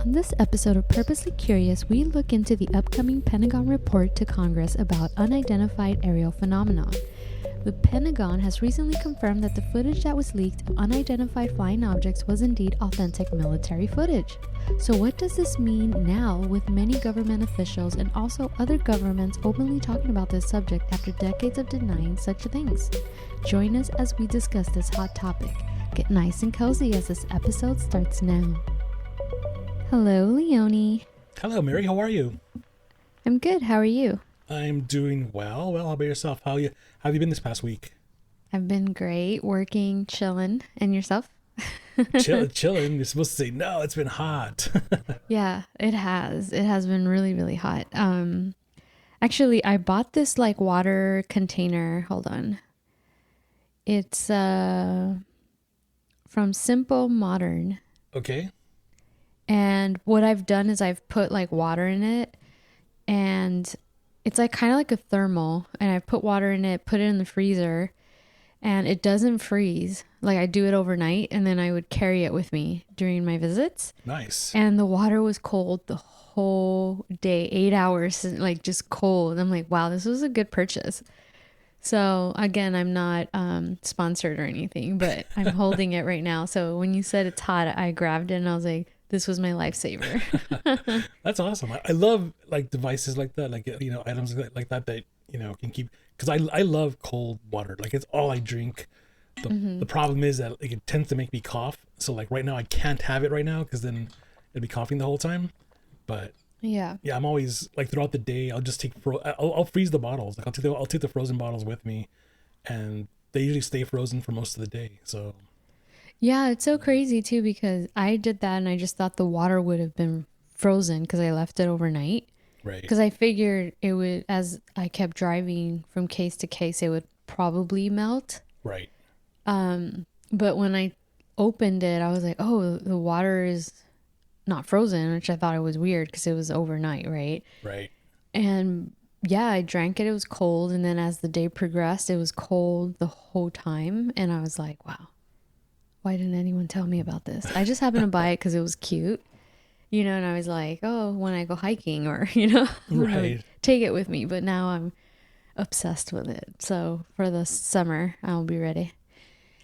On this episode of Purposely Curious, we look into the upcoming Pentagon report to Congress about unidentified aerial phenomenon. The Pentagon has recently confirmed that the footage that was leaked of unidentified flying objects was indeed authentic military footage. So what does this mean now with many government officials and also other governments openly talking about this subject after decades of denying such things? Join us as we discuss this hot topic. Get nice and cozy as this episode starts now. Hello, Leonie. Hello, Mary. How are you? I'm good. How are you? I'm doing well. Well, how about yourself? How have you been this past week? I've been great, working, chilling. And yourself? Chilling. You're supposed to say, no, it's been hot. Yeah, it has. It has been really, really hot. Actually, I bought this like water container. Hold on. It's from Simple Modern. Okay. And what I've done is I've put like water in it, and it's like kind of like a thermal, and I put water in it, put it in the freezer, and it doesn't freeze. Like I do it overnight, and then I would carry it with me during my visits. Nice. And the water was cold the whole day, 8 hours, like just cold. I'm like, wow, this was a good purchase. So again, I'm not sponsored or anything, but I'm holding it right now. So when you said it's hot, I grabbed it and I was like, this was my lifesaver. That's awesome. I love like devices like that, like, you know, items like that, you know, can keep, because I love cold water. Like it's all I drink. The problem is that like, it tends to make me cough. So like right now I can't have it right now because then I'd be coughing the whole time. But yeah, I'm always like throughout the day, I'll just take, I'll freeze the bottles. Like I'll take the frozen bottles with me, and they usually stay frozen for most of the day. So yeah, it's so crazy too, because I did that and I just thought the water would have been frozen because I left it overnight. Right. Because I figured it would, as I kept driving from case to case, it would probably melt. Right. But when I opened it, I was like, oh, the water is not frozen, which I thought it was weird because it was overnight, right? Right. And yeah, I drank it. It was cold. And then as the day progressed, it was cold the whole time. And I was like, wow, why didn't anyone tell me about this? I just happened to buy it because it was cute, you know, and I was like, oh, when I go hiking or, you know, Right. I would take it with me. But now I'm obsessed with it. So for the summer, I'll be ready.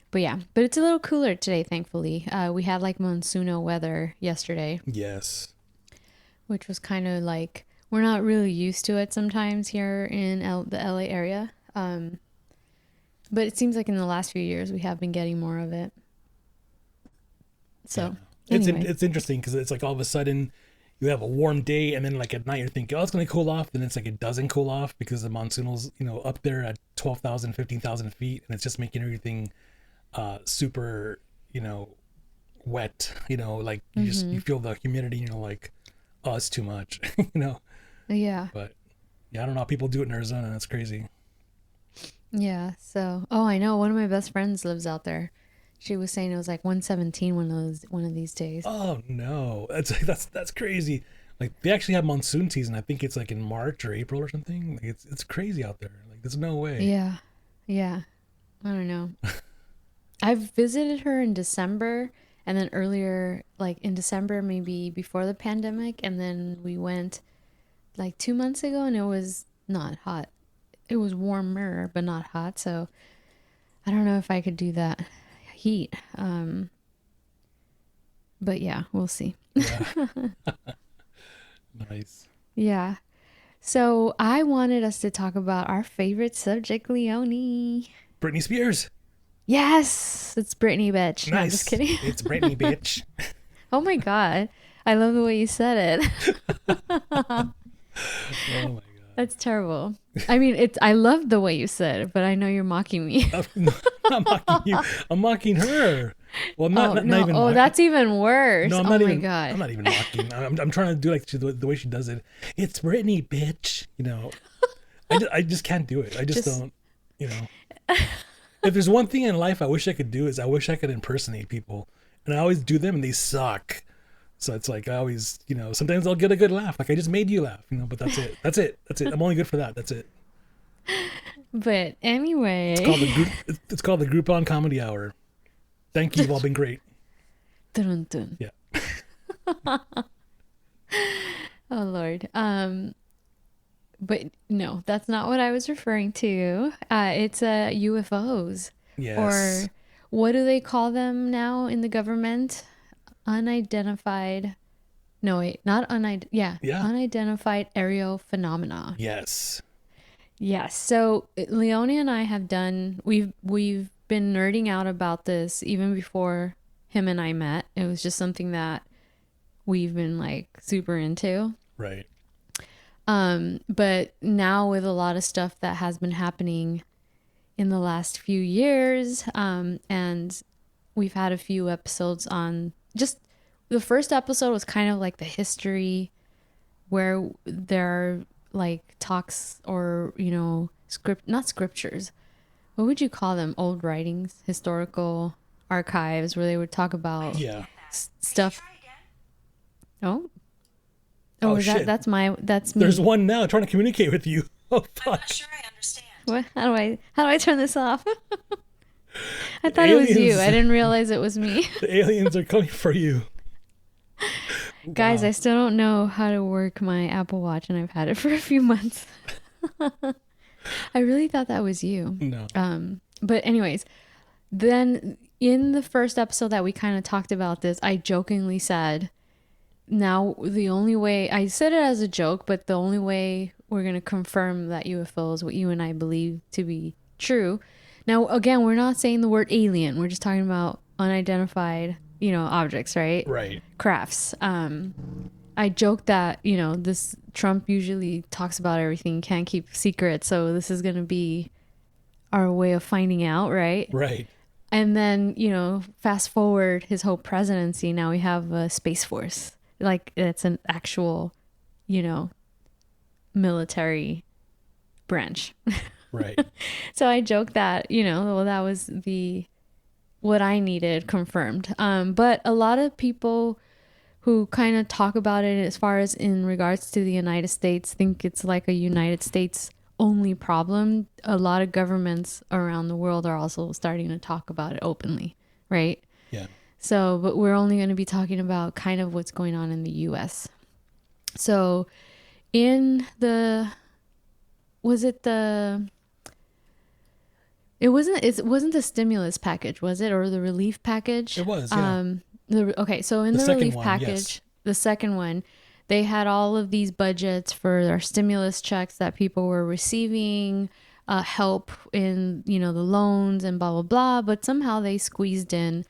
But yeah, but it's a little cooler today, thankfully. We had like monsoonal weather yesterday. Yes. Which was kind of like, we're not really used to it sometimes here in the LA area. But it seems like in the last few years, we have been getting more of it. So yeah. Anyway. It's interesting because it's like all of a sudden you have a warm day, and then like at night you're thinking, oh, it's going to cool off. Then it's like it doesn't cool off because the monsoonal's, you know, up there at 12,000, 15,000 feet. And it's just making everything super, you know, wet, you know, like you feel the humidity and you're like, oh, it's too much, you know? Yeah. But yeah, I don't know how people do it in Arizona. That's crazy. Yeah. So, oh, I know. One of my best friends lives out there. She was saying it was like 117 one of these days. Oh no, that's crazy. Like they actually have monsoon season. I think it's like in March or April or something. Like it's crazy out there. Like there's no way. Yeah. Yeah. I don't know. I've visited her in December, and then earlier, like in December, maybe before the pandemic. And then we went like 2 months ago, and it was not hot. It was warmer, but not hot. So I don't know if I could do that heat. But yeah, we'll see. Yeah. Nice. Yeah. So I wanted us to talk about our favorite subject, Leonie. Britney Spears. Yes, it's Britney, bitch. Nice. No, I'm just kidding. It's Britney, bitch. Oh my God. I love the way you said it. Oh my God. That's terrible. I mean, I love the way you said it, but I know you're mocking me. I'm not mocking you. I'm mocking her. Well, not even. Oh, mocking. that's even worse. No, I'm oh not my even, God. I'm not even mocking. I'm trying to do like the way she does it. It's Britney, bitch. You know, I just can't do it. I just don't. You know, if there's one thing in life I wish I could do is I wish I could impersonate people, and I always do them and they suck. So it's like I always, you know, sometimes I'll get a good laugh. Like I just made you laugh, you know, but that's it. That's it. I'm only good for that. That's it. But anyway. It's called the Groupon Comedy Hour. Thank you. You've all been great. Dun, dun. Yeah. Oh Lord. But no, that's not what I was referring to. It's UFOs, Yes. or what do they call them now in the government? Unidentified. No, wait, not unidentified. Yeah, Yeah. unidentified aerial phenomena. Yes. Yes. So Leone and I have done. We've been nerding out about this even before him and I met. It was just something that we've been like super into. Right. But now with a lot of stuff that has been happening in the last few years, and we've had a few episodes on just the first episode was kind of like the history where there are like talks or, not scriptures. What would you call them? Old writings, historical archives where they would talk about Yeah. stuff. Oh, Oh is shit. that's me. There's one now trying to communicate with you. Oh I'm fuck. not sure I understand. What? How do I turn this off? I thought it was you. Aliens. I didn't realize it was me. The aliens are coming for you. Guys, Wow. I still don't know how to work my Apple Watch, and I've had it for a few months. I really thought that was you. No. But anyways, then in the first episode that we kind of talked about this, I jokingly said, now the only way, I said it as a joke, but the only way we're going to confirm that UFOs, what you and I believe to be true. Now, again, we're not saying the word alien. We're just talking about unidentified, objects, right? Right. Crafts. I joke that, this Trump usually talks about everything, can't keep secrets. So this is going to be our way of finding out, right? Right. And then, fast forward his whole presidency. Now we have a Space Force. Like it's an actual, military branch. Right. So I joke that, well, that was what I needed confirmed. But a lot of people who kind of talk about it as far as in regards to the United States think it's like a United States only problem. A lot of governments around the world are also starting to talk about it openly, right? Yeah. So, but we're only going to be talking about kind of what's going on in the US. So, it wasn't the stimulus package, was it? Or the relief package? It was, yeah. So in The the second relief one, package, yes. the second one, they had all of these budgets for their stimulus checks that people were receiving, help in, the loans and blah, blah, blah. But somehow they squeezed in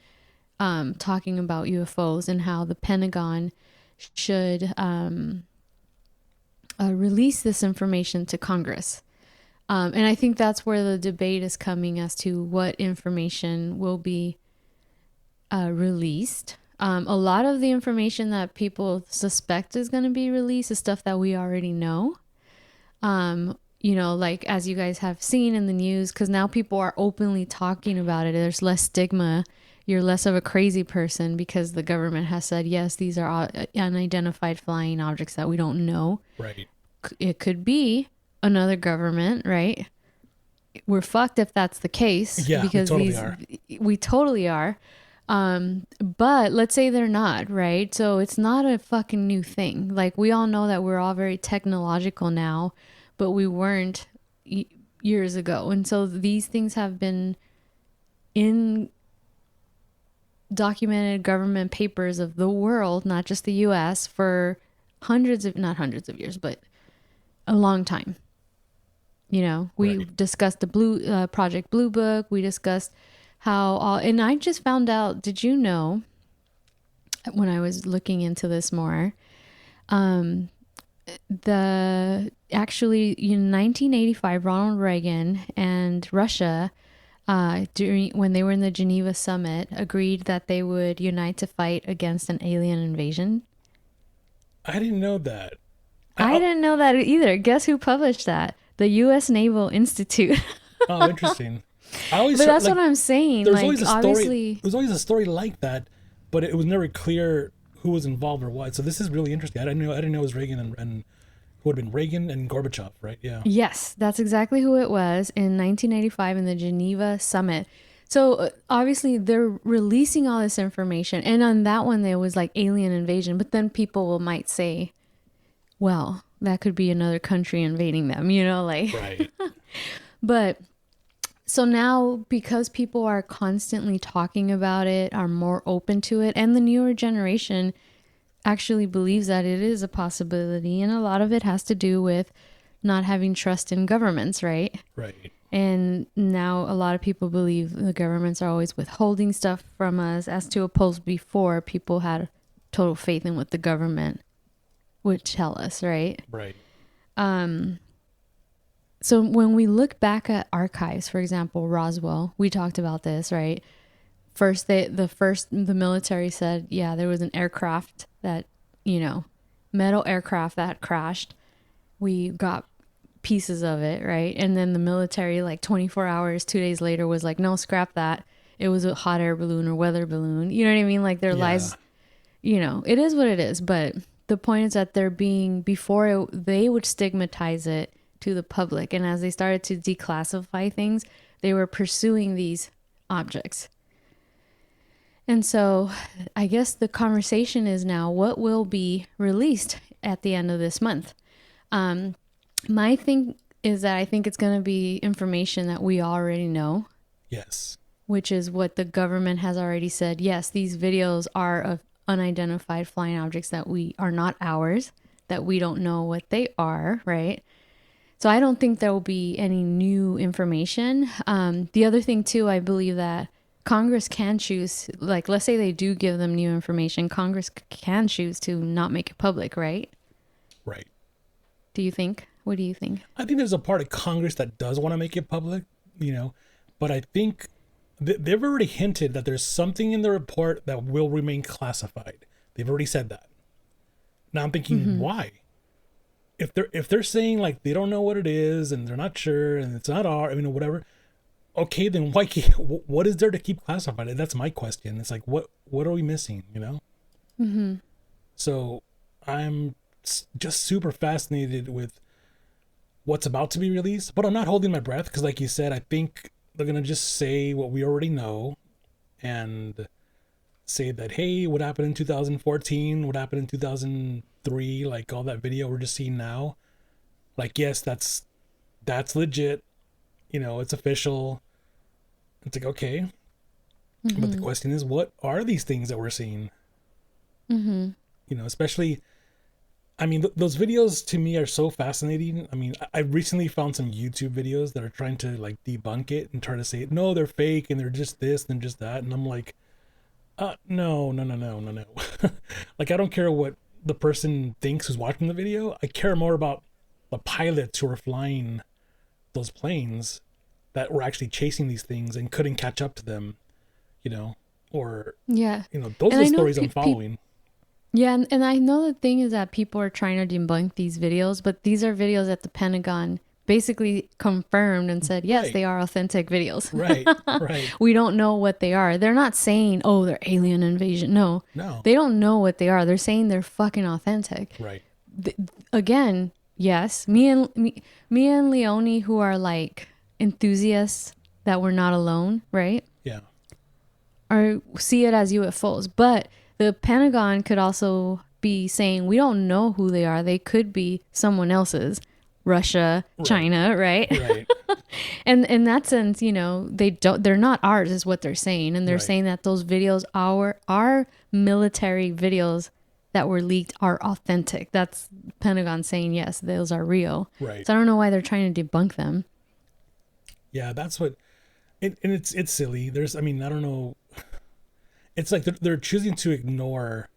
talking about UFOs and how the Pentagon should release this information to Congress. And I think that's where the debate is coming as to what information will be released. A lot of the information that people suspect is going to be released is stuff that we already know. Like as you guys have seen in the news, because now people are openly talking about it. There's less stigma. You're less of a crazy person because the government has said, yes, these are unidentified flying objects that we don't know. Right. It could be another government, right? We're fucked if that's the case. Yeah, because we totally are. But let's say they're not, right? So it's not a fucking new thing. Like we all know that we're all very technological now, but we weren't years ago. And so these things have been in documented government papers of the world, not just the US, for not hundreds of years, but a long time. We discussed the Project Blue Book. We discussed and I just found out, did you know, when I was looking into this more, actually in 1985, Ronald Reagan and Russia, when they were in the Geneva summit, agreed that they would unite to fight against an alien invasion. I didn't know that. I didn't know that either. Guess who published that? The U.S. Naval Institute. Oh, interesting. But that's what I'm saying. There's like, always a story. obviously, There's always a story like that, but it was never clear who was involved or what. So this is really interesting. I didn't know it was Reagan and who would have been Reagan and Gorbachev, right? Yeah. Yes, that's exactly who it was in 1985 in the Geneva summit. So obviously they're releasing all this information, and on that one there was like alien invasion, but then people might say, well, that could be another country invading them, like. Right. But so now, because people are constantly talking about it, are more open to it, and the newer generation actually believes that it is a possibility, and a lot of it has to do with not having trust in governments, right? Right. And now a lot of people believe the governments are always withholding stuff from us, as to oppose before people had total faith in what the government would tell us, right? Right. So when we look back at archives, for example, Roswell, we talked about this, right? First, the military said, yeah, there was an aircraft that, metal aircraft that crashed. We got pieces of it, right? And then the military, like 24 hours, 2 days later, was like, no, scrap that. It was a hot air balloon or weather balloon. You know what I mean? Like their lies, it is what it is. But the point is that they would stigmatize it to the public. And as they started to declassify things, they were pursuing these objects. And so I guess the conversation is now, what will be released at the end of this month? My thing is that I think it's going to be information that we already know. Yes. Which is what the government has already said. Yes, these videos are of unidentified flying objects that are not ours, that we don't know what they are, right? So I don't think there will be any new information. The other thing too, I believe that Congress can choose, like, let's say they do give them new information, Congress can choose to not make it public, right? Right. Do you think? What do you think? I think there's a part of Congress that does want to make it public, but I think they've already hinted that there's something in the report that will remain classified. They've already said that. Now I'm thinking, why? If they're saying like they don't know what it is and they're not sure and it's not whatever, okay, then why? What is there to keep classified? That's my question. It's like, what are we missing? So I'm just super fascinated with what's about to be released, but I'm not holding my breath because, like you said, I think they're gonna just say what we already know and say that, hey, what happened in 2014, what happened in 2003, like all that video we're just seeing now, like, yes, that's legit, it's official. It's like, okay, but the question is, what are these things that we're seeing? Especially, those videos to me are so fascinating. I recently found some YouTube videos that are trying to like debunk it and try to say, no, they're fake and they're just this and just that. And I'm like, no. Like, I don't care what the person thinks who's watching the video. I care more about the pilots who are flying those planes that were actually chasing these things and couldn't catch up to them, or, those are the stories I'm following. Yeah, and I know the thing is that people are trying to debunk these videos, but these are videos that the Pentagon basically confirmed and said, yes, they are authentic videos. Right. We don't know what they are. They're not saying, oh, they're alien invasion. No. They don't know what they are. They're saying they're fucking authentic. Right. Again, yes, me and Leonie, who are like enthusiasts that we're not alone, right? Yeah. Or see it as UFOs, but the Pentagon could also be saying, we don't know who they are. They could be someone else's, Russia, China, right? Right. And in that sense, they're not ours is what they're saying. And they're saying that those videos are military videos that were leaked are authentic. That's Pentagon saying, yes, those are real. Right. So I don't know why they're trying to debunk them. Yeah, that's what, and it's silly. I don't know. It's like they're choosing to ignore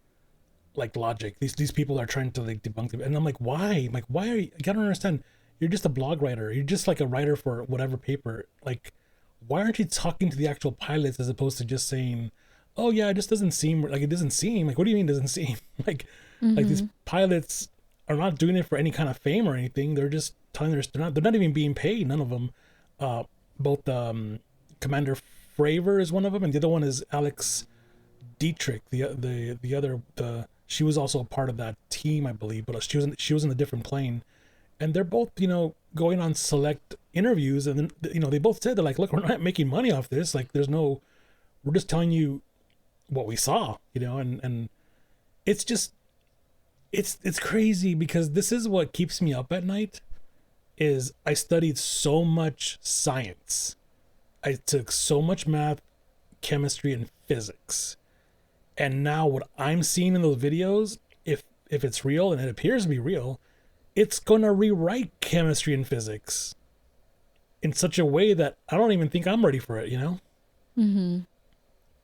like logic. These people are trying to like debunk them, and I'm like, why? Like, why are you? I don't understand. You're just a blog writer. You're just like a writer for whatever paper. Like, why aren't you talking to the actual pilots as opposed to just saying, oh yeah, it just doesn't seem like it doesn't seem like. What do you mean doesn't seem like? Like these pilots are not doing it for any kind of fame or anything. They're just telling they're not even being paid. None of them. Both Commander Fravor is one of them, and the other one is Alex Dietrich, the other, she was also a part of that team, I believe, but she was in a different plane, and they're both, going on select interviews, and then, they both said, they're like, look, we're not making money off this. Like, we're just telling you what we saw, and it's just, it's crazy, because this is what keeps me up at night. Is I studied so much science. I took so much math, chemistry, and physics. And now what I'm seeing in those videos, if it's real, and it appears to be real, it's going to rewrite chemistry and physics in such a way that I don't even think I'm ready for it, Mm-hmm.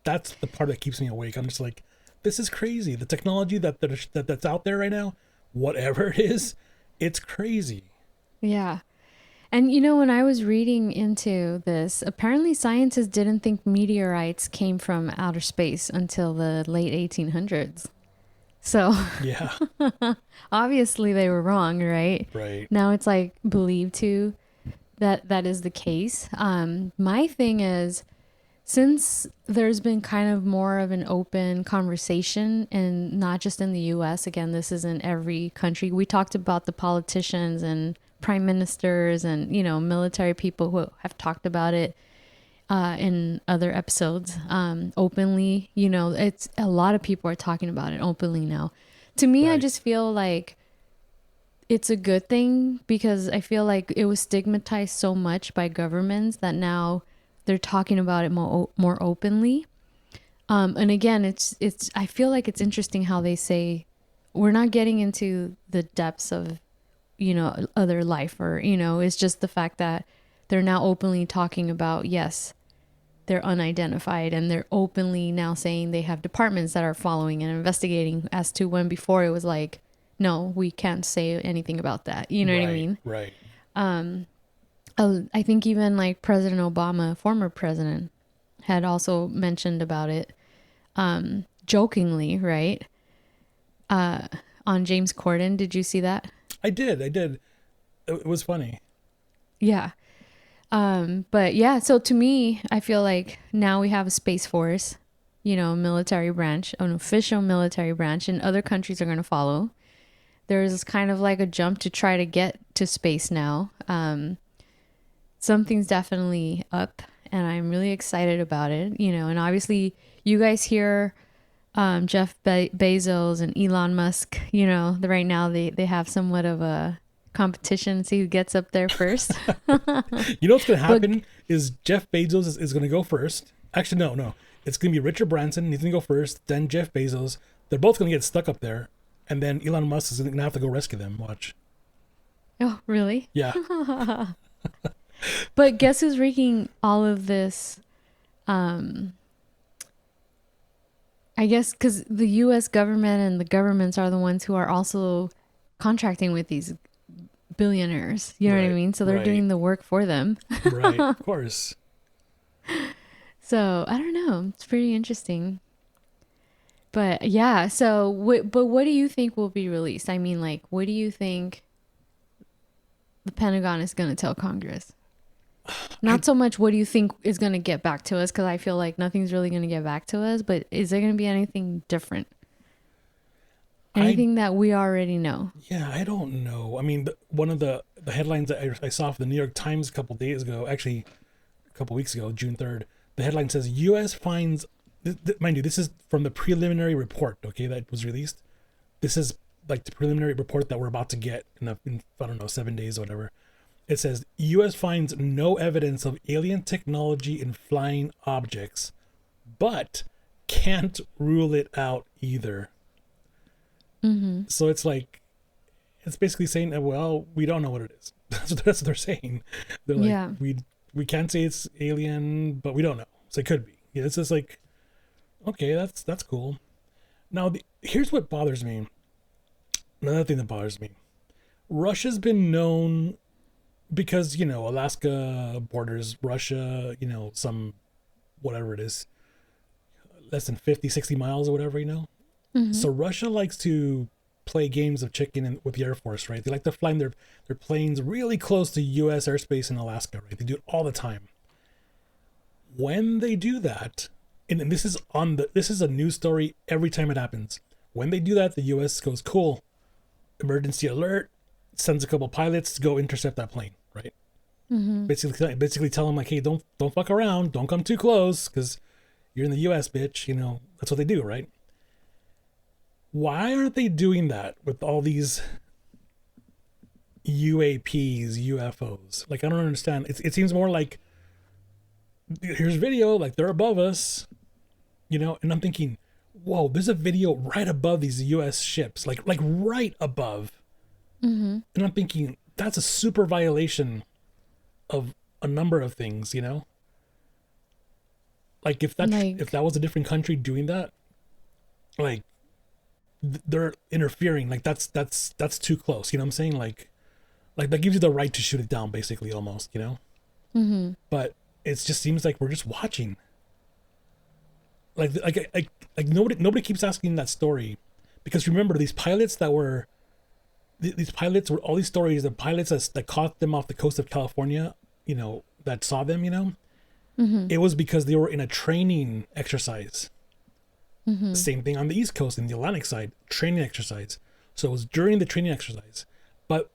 That's the part that keeps me awake. I'm just like, this is crazy. The technology that's out there right now, whatever it is, it's crazy. Yeah. And when I was reading into this, apparently scientists didn't think meteorites came from outer space until the late 1800s. So Yeah. obviously they were wrong, right? Right. Now it's like believed to that is the case. My thing is, since there's been kind of more of an open conversation, and not just in the US, again, this is in every country. We talked about the politicians and prime ministers and, military people who have talked about it in other episodes openly. It's a lot of people are talking about it openly now. To me, Right. I just feel like it's a good thing, because I feel like it was stigmatized so much by governments that now they're talking about it more openly. And again, it's I feel like it's interesting how they say we're not getting into the depths of, other life, or, it's just the fact that they're now openly talking about, yes, they're unidentified, and they're openly now saying they have departments that are following and investigating, as to when before it was like, no, we can't say anything about that. You know what I mean? Right. I think even like President Obama, former president, had also mentioned about it, jokingly, right? On James Corden. Did you see that? I did. It was funny. Yeah. But yeah, so to me, I feel like now we have a Space Force, military branch, an official military branch, and other countries are going to follow. There's kind of like a jump to try to get to space now. Something's definitely up, and I'm really excited about it, and obviously you guys hear Jeff Bezos and Elon Musk, right now they have somewhat of a competition, see who gets up there first. You know what's going to happen is Jeff Bezos is going to go first. Actually, no. It's going to be Richard Branson. He's going to go first, then Jeff Bezos. They're both going to get stuck up there, and then Elon Musk is going to have to go rescue them. Watch. Oh, really? Yeah. But guess who's wreaking all of this? I guess because the U.S. government and the governments are the ones who are also contracting with these billionaires. You know what I mean? So they're doing the work for them. Right, of course. So I don't know. It's pretty interesting. But yeah, so what do you think will be released? I mean, like, what do you think the Pentagon is going to tell Congress? Not so much what do you think is going to get back to us, because I feel like nothing's really going to get back to us, but is there going to be anything different? Anything that we already know? Yeah, I don't know. I mean, one of the headlines that I saw from the New York Times a couple days ago, actually a couple weeks ago, June 3rd, the headline says U.S. finds, mind you, this is from the preliminary report, okay, that was released. This is like the preliminary report that we're about to get in I don't know, 7 days or whatever. It says U.S. finds no evidence of alien technology in flying objects, but can't rule it out either. Mm-hmm. So it's like, it's basically saying that, well, we don't know what it is. That's what they're saying. They're like, Yeah. we can't say it's alien, but we don't know. So it could be. Yeah, it's just like, okay, that's cool. Now, here's what bothers me. Another thing that bothers me. Russia's been known, because, Alaska borders Russia, some, whatever it is, less than 50, 60 miles or whatever, Mm-hmm. So Russia likes to play games of chicken with the Air Force, right? They like to fly their planes really close to U.S. airspace in Alaska, right? They do it all the time. When they do that, and this is a news story every time it happens. When they do that, the U.S. goes, cool, emergency alert, sends a couple pilots to go intercept that plane, right? Basically tell them like, hey, don't fuck around, don't come too close, because you're in the U.S., bitch. You know, that's what they do, right? Why aren't they doing that with all these UAPs, UFOs? Like, I don't understand. It seems more like, here's video, like they're above us, you know. And I'm thinking, whoa, there's a video right above these U.S. ships, like right above. And I'm thinking, that's a super violation of a number of things, you know. Like if that was a different country doing that, like they're interfering. Like that's too close. You know what I'm saying? Like that gives you the right to shoot it down, basically, almost. You know. But it just seems like we're just watching. Like nobody keeps asking that story, because remember these pilots were all these stories. The pilots that caught them off the coast of California, you know, that saw them, you know. It was because they were in a training exercise. Same thing on the East Coast, in the Atlantic side, training exercise. So it was during the training exercise. But,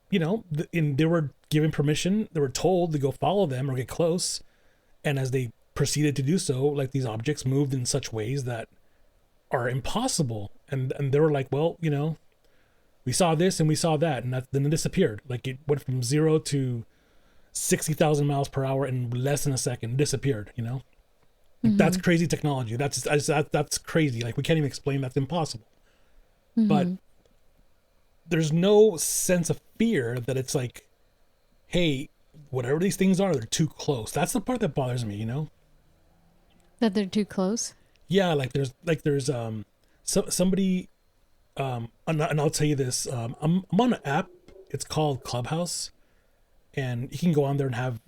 you know, they were given permission, they were told to go follow them or get close. And as they proceeded to do so, like, these objects moved in such ways that are impossible. And they were like, well, you know, we saw this and we saw that. And then it disappeared. Like, it went from 0 to 60,000 miles per hour in less than a second, disappeared, you know. That's crazy technology. That's crazy. Like, we can't even explain. That's impossible. But there's no sense of fear that it's like, hey, whatever these things are, they're too close. That's the part that bothers me, you know. That they're too close. Yeah, there's somebody, and I'll tell you this. I'm on an app. It's called Clubhouse. And you can go on there and have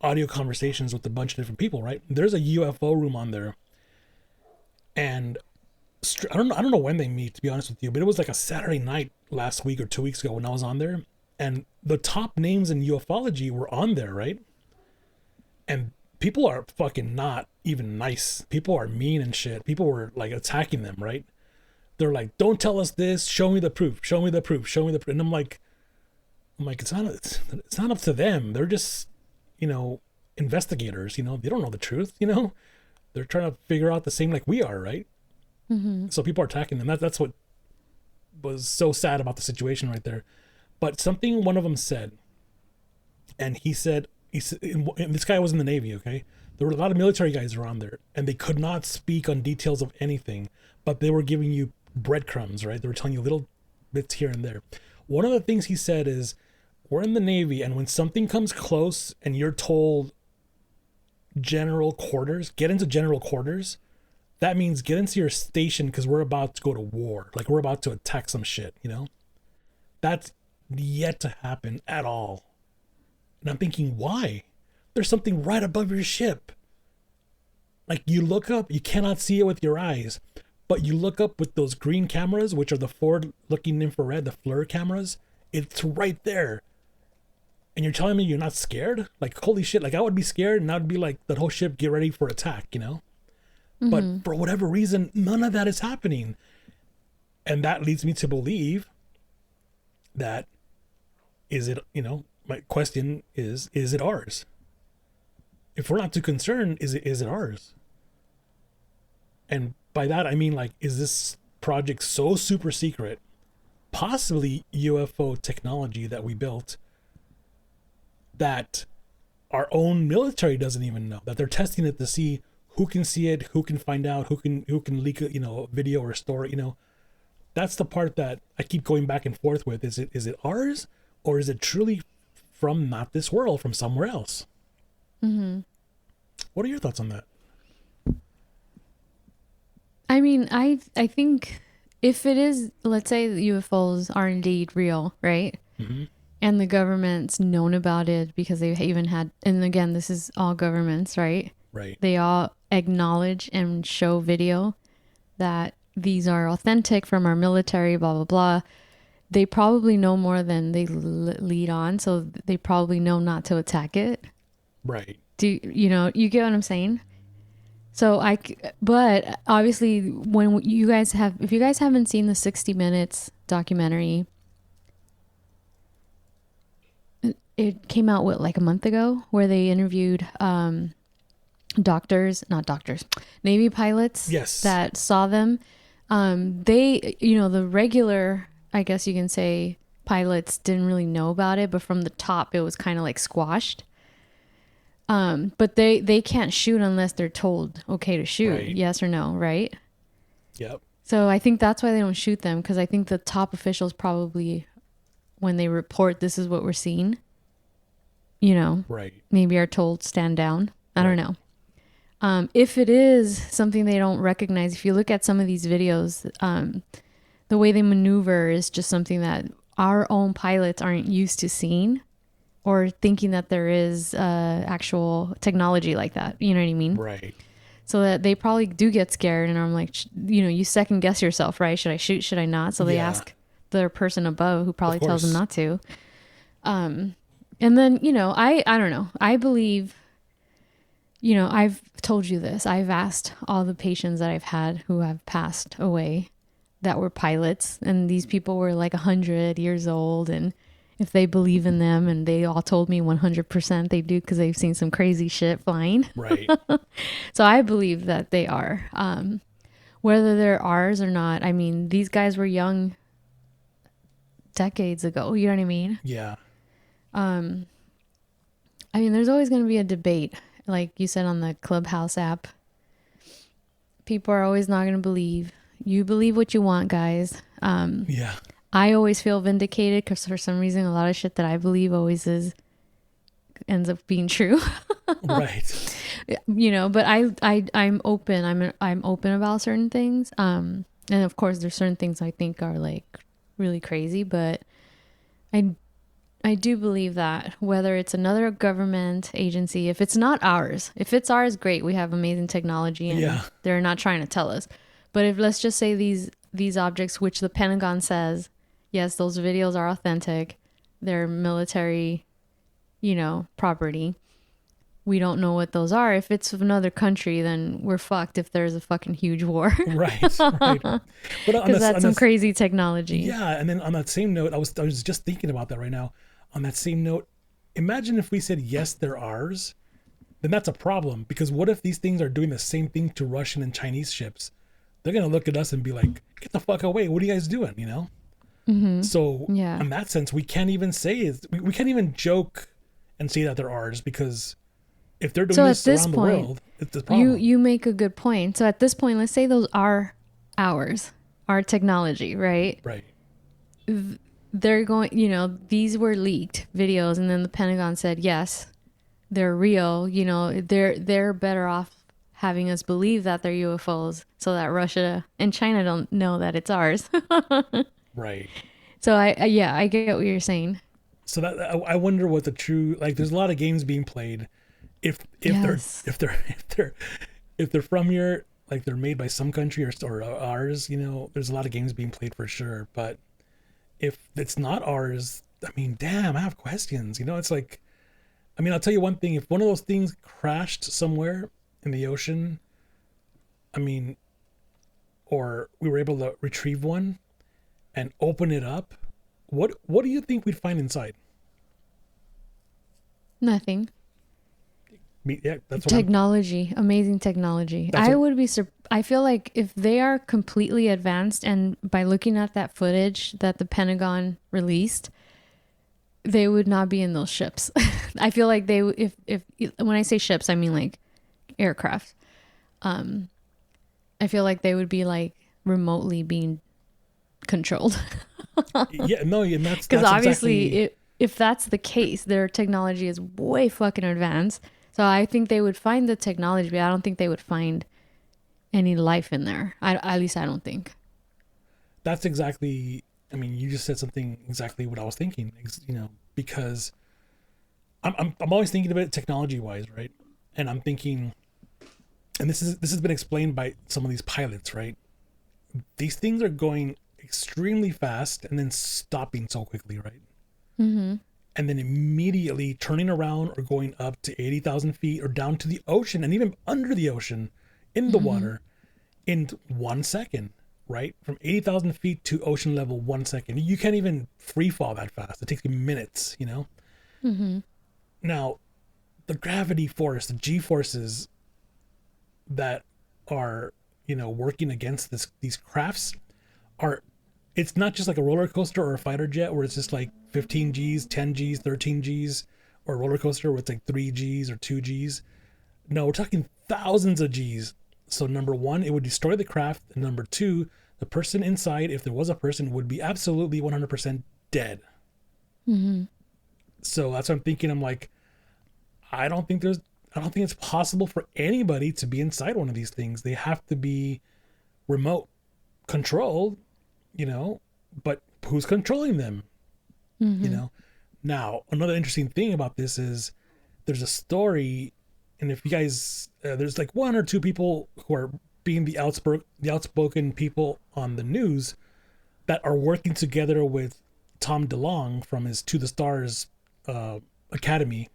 audio conversations with a bunch of different people, right? There's a UFO room on there. And I don't know when they meet, to be honest with you, but it was like a Saturday night last week or 2 weeks ago when I was on there. And the top names in ufology were on there, right? And people are fucking not even nice. People are mean and shit. People were like attacking them, right? They're like, don't tell us this. Show me the proof. Show me the proof. Show me the proof. And I'm like, it's not up to them. They're just, you know, investigators, you know. They don't know the truth, you know. They're trying to figure out the same like we are, right? So people are attacking them. That's what was so sad about the situation right there. But something one of them said, and he said, and this guy was in the Navy, okay? There were a lot of military guys around there, and they could not speak on details of anything, but they were giving you breadcrumbs, right? They were telling you little bits here and there. One of the things he said is, we're in the Navy, and when something comes close and you're told general quarters, get into general quarters, that means get into your station, because we're about to go to war. Like, we're about to attack some shit, you know? That's yet to happen at all. And I'm thinking, why? There's something right above your ship. Like, you look up, you cannot see it with your eyes, but you look up with those green cameras, which are the forward-looking infrared, the FLIR cameras, it's right there. And you're telling me you're not scared? Like, holy shit, like, I would be scared, and I would be like, the whole ship, get ready for attack, you know? But for whatever reason, none of that is happening. And that leads me to believe that, is it, you know, my question is it ours? If we're not too concerned, is it ours? And by that, I mean, like, is this project so super secret, possibly UFO technology that we built, that our own military doesn't even know, that they're testing it to see who can see it, who can find out, who can leak a, you know, a video or a story, you know? That's the part that I keep going back and forth with. Is it ours, or is it truly from not this world, from somewhere else? What are your thoughts on that? I mean, I think if it is, let's say the UFOs are indeed real, right? And the government's known about it because they even had, and again, this is all governments, right? Right. They all acknowledge and show video that these are authentic from our military, blah, blah, blah. They probably know more than they lead on, so they probably know not to attack it. Right. You know, you get what I'm saying? So but obviously if you guys haven't seen the 60 Minutes documentary, it came out like a month ago, where they interviewed Navy pilots Yes. that saw them. They, the regular, I guess you can say, pilots didn't really know about it, but from the top it was kind of like squashed. But they can't shoot unless they're told okay to shoot, Right. yes or no, right? Yep. So I think that's why they don't shoot them, because I think the top officials probably, when they report this is what we're seeing, Right. maybe are told stand down. I don't know. If it is something they don't recognize, if you look at some of these videos, the way they maneuver is just something that our own pilots aren't used to seeing, or thinking that there is actual technology like that. You know what I mean? Right. So that they probably do get scared, and I'm like, you second guess yourself, right? Should I shoot? Should I not? So they ask the person above, who probably tells them not to. And then, I don't know. I believe, I've told you this. I've asked all the patients that I've had who have passed away that were pilots, and these people were like 100 years old, and if they believe in them, and they all told me 100% they do, because they've seen some crazy shit flying. Right. So I believe that they are. Whether they're ours or not, I mean, these guys were young decades ago. You know what I mean? Yeah. I mean, there's always going to be a debate, like you said on the Clubhouse app. People are always not going to believe. You believe what you want, guys. Yeah. I always feel vindicated, because for some reason, a lot of shit that I believe always ends up being true. Right. But I'm open. I'm open about certain things. And of course, there's certain things I think are like really crazy, but I do believe that whether it's another government agency, if it's not ours, if it's ours, great. We have amazing technology, and they're not trying to tell us. But if, let's just say, these objects, which the Pentagon says, yes, those videos are authentic, they're military, property. We don't know what those are. If it's another country, then we're fucked if there's a fucking huge war. Right. But because that's some crazy technology. Yeah. And then on that same note, I was just thinking about that right now. On that same note, imagine if we said, yes, they're ours, then that's a problem. Because what if these things are doing the same thing to Russian and Chinese ships? They're going to look at us and be like, get the fuck away. What are you guys doing? Mm-hmm. So in that sense, we can't even say we can't even joke and say that they're ours, because if they're doing this around the world, it's a problem. You make a good point. So at this point, let's say those are ours, our technology, right? Right. They're going, these were leaked videos, and then the Pentagon said, yes, they're real. They're better off having us believe that they're UFOs, so that Russia and China don't know that it's ours. Right. So I get what you're saying. So that I wonder what the true, like, there's a lot of games being played. If they're from here, like they're made by some country or ours, there's a lot of games being played for sure. But if it's not ours, I mean, damn, I have questions. It's like, I mean, I'll tell you one thing. If one of those things crashed somewhere in the ocean, I mean, or we were able to retrieve one and open it up, what do you think we'd find inside? Nothing. Yeah, that's what technology, amazing technology. I feel like if they are completely advanced, and by looking at that footage that the Pentagon released, they would not be in those ships. I feel like they, if when I say ships, I mean like aircraft. I feel like they would be like remotely being controlled. Yeah, no, and that's because obviously, exactly... if that's the case, their technology is way fucking advanced. So I think they would find the technology, but I don't think they would find any life in there. At least I don't think. That's exactly. I mean, you just said something exactly what I was thinking. Because I'm always thinking of it technology wise, right? And I'm thinking, and this has been explained by some of these pilots, right? These things are going extremely fast and then stopping so quickly, right? Mm-hmm. And then immediately turning around or going up to 80,000 feet or down to the ocean and even under the ocean in the water in 1 second, right? From 80,000 feet to ocean level, 1 second. You can't even free fall that fast. It takes you minutes, Mm-hmm. Now, the gravity force, the G forces that are, working against these crafts are, it's not just like a roller coaster or a fighter jet where it's just like 15 Gs, 10 Gs, 13 Gs, or a roller coaster where it's like 3 Gs or 2 Gs. No, we're talking thousands of Gs. So number one, it would destroy the craft. And number two, the person inside, if there was a person, would be absolutely 100% dead. Mm-hmm. So that's what I'm thinking. I'm like, I don't think it's possible for anybody to be inside one of these things. They have to be remote controlled, but who's controlling them? Mm-hmm. Now, another interesting thing about this is there's a story, and if you guys, there's like one or two people who are being the outspoken people on the news that are working together with Tom DeLonge from his To the Stars Academy.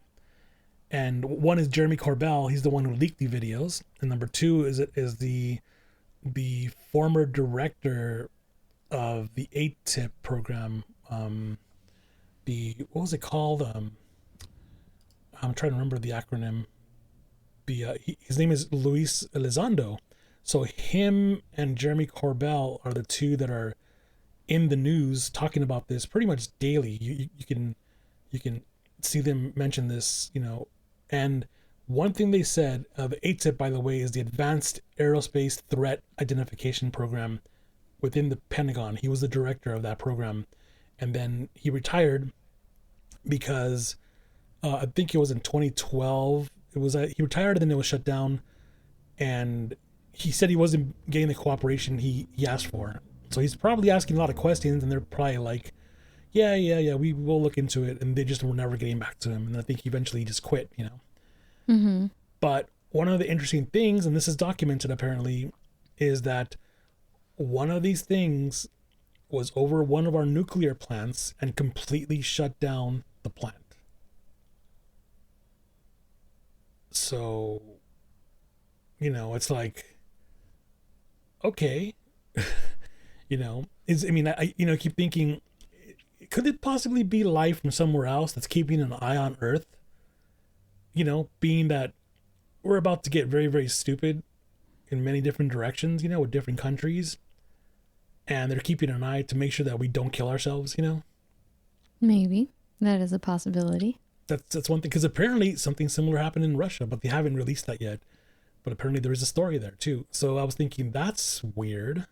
And one is Jeremy Corbell. He's the one who leaked the videos. And number two is the former director of the 8-tip program. What was it called? I'm trying to remember the acronym. His name is Luis Elizondo. So him and Jeremy Corbell are the two that are in the news talking about this pretty much daily. You can see them mention this, And one thing they said, the 8-tip, by the way, is the Advanced Aerospace Threat Identification Program within the Pentagon. He was the director of that program, and then he retired because I think it was in 2012. He retired and then it was shut down, and he said he wasn't getting the cooperation he asked for. So he's probably asking a lot of questions, and they're probably like, yeah, we will look into it, and they just were never getting back to him. And I think he eventually just quit, Mm-hmm. But one of the interesting things, and this is documented apparently, is that one of these things was over one of our nuclear plants and completely shut down the plant. So, it's like, okay, I keep thinking, could it possibly be life from somewhere else that's keeping an eye on Earth? Being that we're about to get very, very stupid in many different directions, with different countries, and they're keeping an eye to make sure that we don't kill ourselves, Maybe that is a possibility. That's one thing, because apparently something similar happened in Russia, but they haven't released that yet. But apparently there is a story there too. So I was thinking that's weird,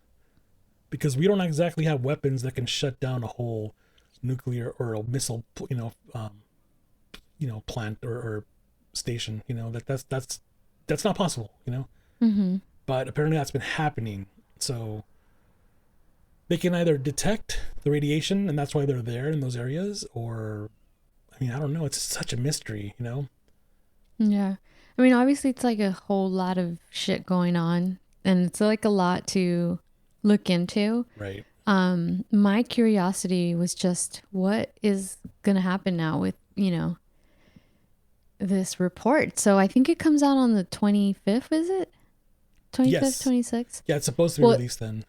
because we don't exactly have weapons that can shut down a whole nuclear or a missile, plant or station. That's not possible. Mm-hmm. But apparently that's been happening. So they can either detect the radiation and that's why they're there in those areas, or I don't know. It's such a mystery. Yeah. Obviously it's like a whole lot of shit going on, and it's like a lot to look into. Right. My curiosity was just what is going to happen now with, this report. So I think it comes out on the 25th, is it? 25th, Yes. 26th? Yeah, it's supposed to be released then.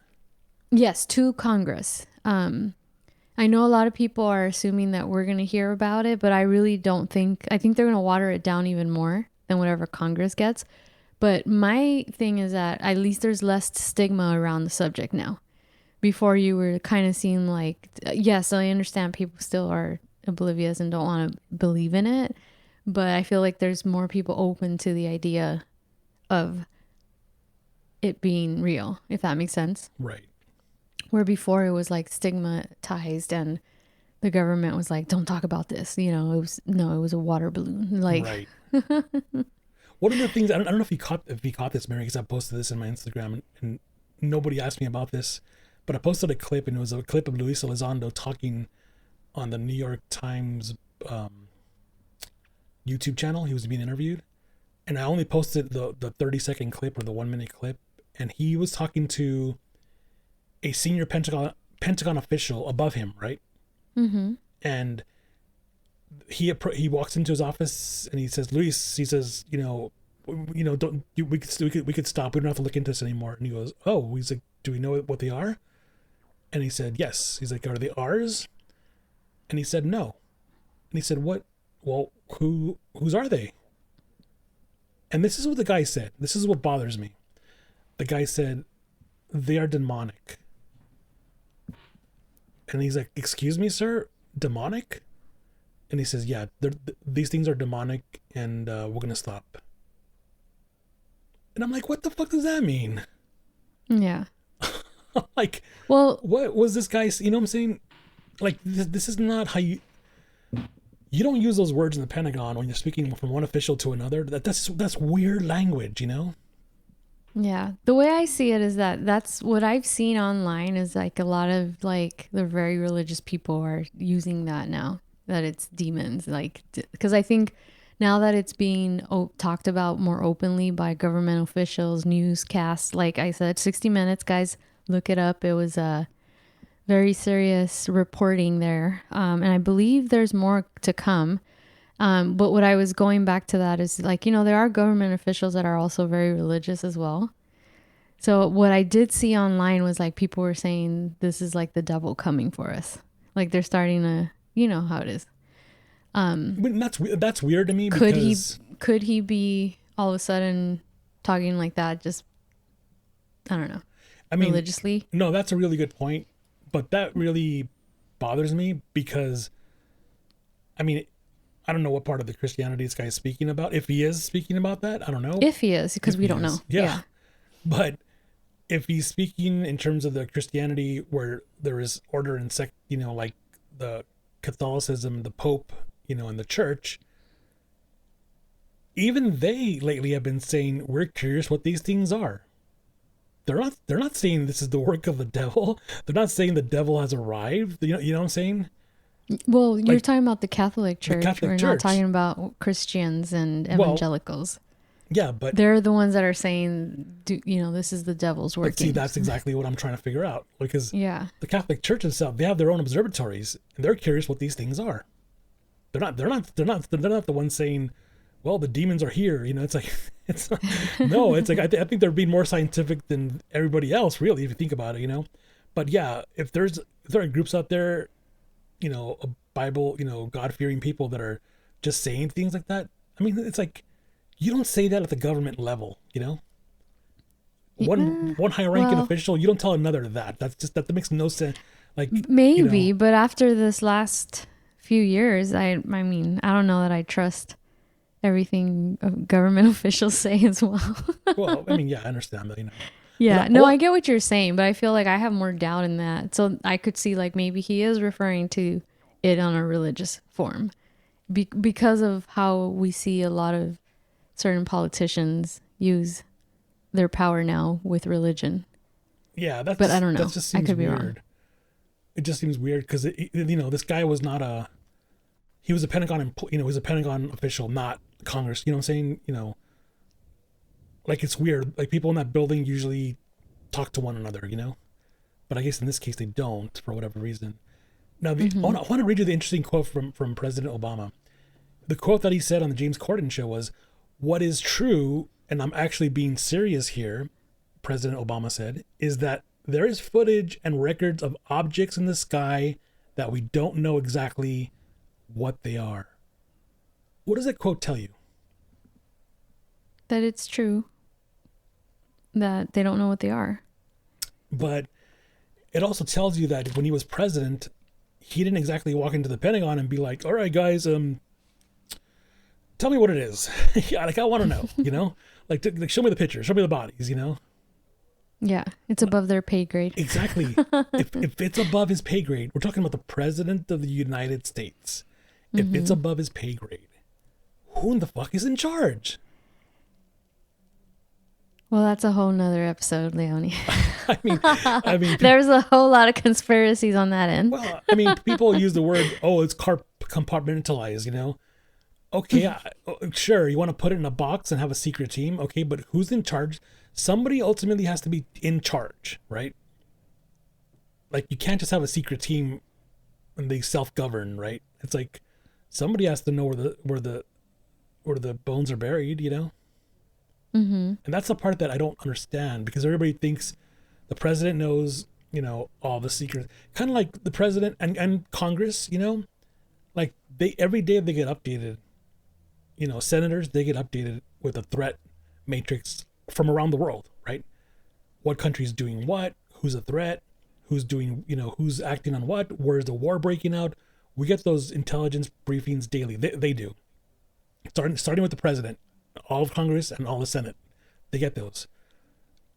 Yes, to Congress. I know a lot of people are assuming that we're going to hear about it, but I really don't think, I think they're going to water it down even more than whatever Congress gets. But my thing is that at least there's less stigma around the subject now. Before you were kind of seeing like, yes, I understand people still are oblivious and don't want to believe in it, but I feel like there's more people open to the idea of it being real, if that makes sense. Right. Where before it was like stigmatized and the government was like, don't talk about this. It was a water balloon. Like, right. One of the things, I don't know if you caught this, Mary, because I posted this in my Instagram and nobody asked me about this, but I posted a clip, and it was a clip of Luis Elizondo talking on the New York Times YouTube channel. He was being interviewed, and I only posted the 30-second clip or the 1-minute clip, and he was talking to a senior Pentagon official above him, right? mm-hmm. And he walks into his office and he says, Luis, he says, we could stop. We don't have to look into this anymore. And he goes, oh, he's like, do we know what they are? And he said, yes. He's like, are they ours? And he said, no. And he said, what well, whose are they? And this is what the guy said. This is what bothers me. The guy said, they are demonic. And he's like, excuse me, sir? Demonic? And he says, yeah, these things are demonic, and we're going to stop. And I'm like, what the fuck does that mean? Yeah. Like, well, what was this guy, you know what I'm saying? Like, this is not how you don't use those words in the Pentagon when you're speaking from one official to another. That's weird language, you know? Yeah. The way I see it is that's what I've seen online is like a lot of like the very religious people are using that now, that it's demons. Like, because I think now that it's being talked about more openly by government officials, newscasts, like I said, 60 Minutes, guys, look it up. It was a very serious reporting there. And I believe there's more to come. But what I was going back to that is like, you know, there are government officials that are also very religious as well. So what I did see online was like people were saying this is like the devil coming for us. Like they're starting to, you know how it is. But that's weird to me because... Could he be all of a sudden talking like that? Just, I don't know. I mean, religiously? No, that's a really good point. But that really bothers me because, I mean, I don't know what part of the Christianity this guy is speaking about. If he is speaking about that, I don't know. If he is, because we don't know. Yeah. But if he's speaking in terms of the Christianity where there is order and sect, you know, like the Catholicism, the Pope, you know, and the church, even they lately have been saying, we're curious what these things are. They're not saying this is the work of the devil. They're not saying the devil has arrived. You know what I'm saying? Well, you're talking about the Catholic Church. We're not talking about Christians and evangelicals. Yeah, but they're the ones that are saying, you know, this is the devil's working. See, that's exactly what I'm trying to figure out. Because the Catholic Church itself, they have their own observatories, and they're curious what these things are. They're not the ones saying, well, the demons are here. You know, it's like, I think they're being more scientific than everybody else, really, if you think about it, you know. But yeah, if there are groups out there, you know, a Bible, you know, God-fearing people that are just saying things like that, I mean, it's like, you don't say that at the government level, you know. One high-ranking official, you don't tell another that. That makes no sense. Like maybe, you know, but after this last few years, I mean, I don't know that I trust everything government officials say as well. Well, I mean, yeah, I understand that, you know. Yeah, I get what you're saying, but I feel like I have more doubt in that. So I could see like maybe he is referring to it on a religious form because of how we see a lot of certain politicians use their power now with religion. Yeah, but I don't know. That just seems I could be weird. wrong. It just seems weird because, you know, this guy was not he was a Pentagon, you know, he was a Pentagon official, not Congress. You know what I'm saying? You know, like it's weird. Like people in that building usually talk to one another, you know, but I guess in this case they don't for whatever reason. Now, I want to read you the interesting quote from President Obama. The quote that he said on the James Corden show was, "What is true, and I'm actually being serious here," President Obama said, "is that there is footage and records of objects in the sky that we don't know exactly what they are." What does that quote tell you? That it's true. That they don't know what they are. But it also tells you that when he was president, he didn't exactly walk into the Pentagon and be like, "All right, guys, tell me what it is." Yeah, like I want to know, you know, like show me the pictures, show me the bodies, you know. Yeah, it's above their pay grade. Exactly. if it's above his pay grade, we're talking about the president of the United States. If it's above his pay grade, who in the fuck is in charge? Well, that's a whole nother episode, Leonie. I mean, there's a whole lot of conspiracies on that end. Well, I mean, people use the word, it's compartmentalized, you know. Okay, sure, you want to put it in a box and have a secret team, okay, but who's in charge? Somebody ultimately has to be in charge, right? Like, you can't just have a secret team and they self-govern, right? It's like somebody has to know where the bones are buried, you know. And that's the part that I don't understand, because everybody thinks the president knows, you know, all the secrets. Kind of like the president and Congress, you know. Like they every day they get updated. You know, senators, they get updated with a threat matrix from around the world, right? What country's doing what, who's a threat, who's doing, you know, who's acting on what, where's the war breaking out. We get those intelligence briefings daily. They do. Starting with the president, all of Congress and all the Senate. They get those.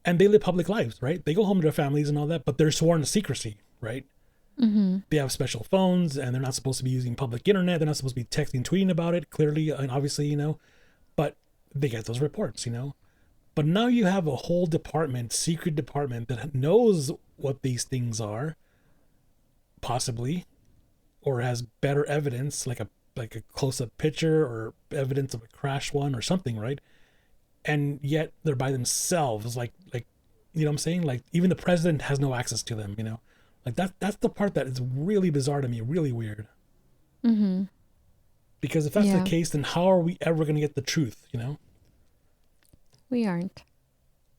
And they live public lives, right? They go home to their families and all that, but they're sworn to secrecy, right? Mm-hmm. They have special phones and they're not supposed to be using public internet. They're not supposed to be texting, tweeting about it, clearly and obviously, you know, but they get those reports, you know. But now you have a whole department, secret department that knows what these things are, possibly, or has better evidence, like a close-up picture or evidence of a crash one or something, right? And yet they're by themselves, like you know what I'm saying? Like even the president has no access to them, you know. Like that's the part that is really bizarre to me, really weird. Mm-hmm. Because if that's the case, then how are we ever going to get the truth, you know? We aren't.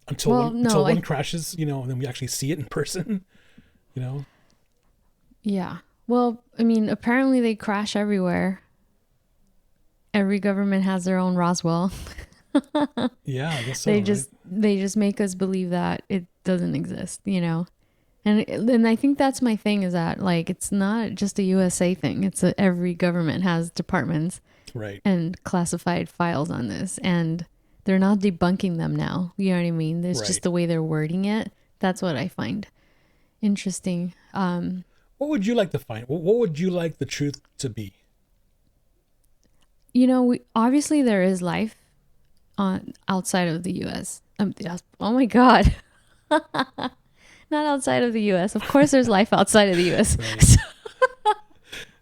Until one crashes, you know, and then we actually see it in person, you know? Yeah. Well, I mean, apparently they crash everywhere. Every government has their own Roswell. Yeah, I guess so. They just make us believe that it doesn't exist, you know? And I think that's my thing is that, like, it's not just a USA thing. It's every government has departments right, and classified files on this. And they're not debunking them now. You know what I mean? There's just the way they're wording it. That's what I find interesting. What would you like to find? What would you like the truth to be? You know, obviously there is life outside of the U.S. Oh my God. Not outside of the U.S. Of course there's life outside of the U.S. Right.